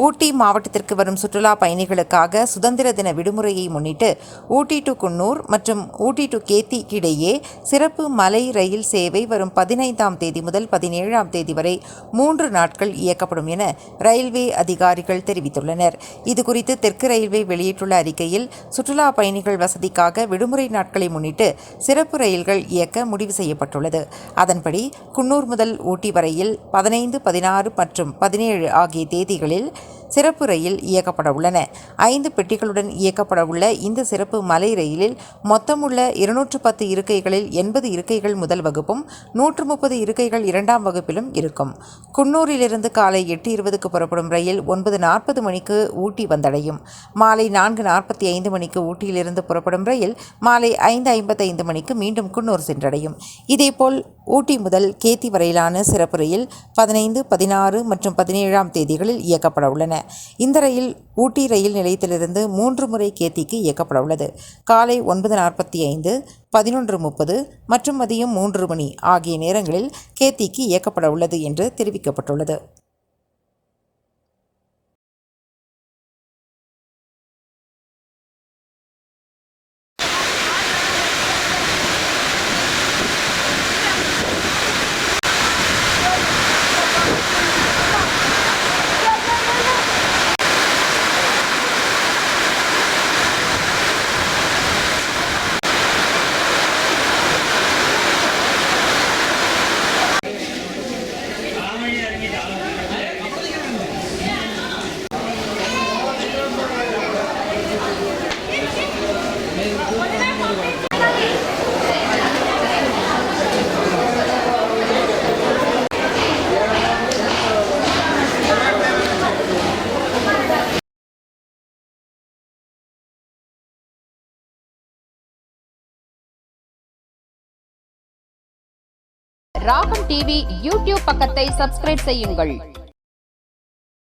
ஊட்டி மாவட்டத்திற்கு வரும் சுற்றுலா பயணிகளுக்காக சுதந்திர தின விடுமுறையை முன்னிட்டு ஊட்டி டு குன்னூர் மற்றும் ஊட்டி டு கேத்திக்கு இடையே சிறப்பு மலை ரயில் சேவை வரும் 15ஆம் தேதி முதல் 17ஆம் தேதி வரை 3 நாட்கள் இயக்கப்படும் என ரயில்வே அதிகாரிகள் தெரிவித்துள்ளனர். இதுகுறித்து தெற்கு ரயில்வே வெளியிட்டுள்ள அறிக்கையில், சுற்றுலா பயணிகள் வசதிக்காக விடுமுறை நாட்களை முன்னிட்டு சிறப்பு ரயில்கள் இயக்க முடிவு செய்யப்பட்டுள்ளது. அதன்படி குன்னூர் முதல் ஊட்டி வரையில் 15, 16 மற்றும் 17 ஆகிய தேதிகளில் சிறப்பு ரயில் இயக்கப்பட உள்ளன. 5 பெட்டிகளுடன் இயக்கப்பட உள்ள இந்த சிறப்பு மலை ரயிலில் மொத்தமுள்ள 210 இருக்கைகளில் 80 இருக்கைகள் முதல் வகுப்பும் 130 இருக்கைகள் 2ஆம் வகுப்பிலும் இருக்கும். குன்னூரிலிருந்து காலை 8:20க்கு புறப்படும் ரயில் 9:40 மணிக்கு ஊட்டி வந்தடையும். மாலை 4:45 மணிக்கு ஊட்டியிலிருந்து புறப்படும் ரயில் மாலை 5:55 மணிக்கு மீண்டும் குன்னூர் சென்றடையும். இதேபோல் ஊட்டி முதல் கேத்தி வரையிலான சிறப்பு ரயில் 15, 16 மற்றும் 17ஆம் தேதிகளில் இயக்கப்பட உள்ளன. இந்த ரயில் ஊட்டி ரயில் நிலையத்திலிருந்து 3 முறை கேத்திக்கு இயக்கப்பட உள்ளது. காலை 9:45, 11:30 மற்றும் மதியம் 3 மணி ஆகிய நேரங்களில் கேத்திக்கு இயக்கப்பட உள்ளது என்று தெரிவிக்கப்பட்டுள்ளது. ராகம் டிவி யூடியூப் பக்கத்தை சப்ஸ்கிரைப் செய்யுங்கள்.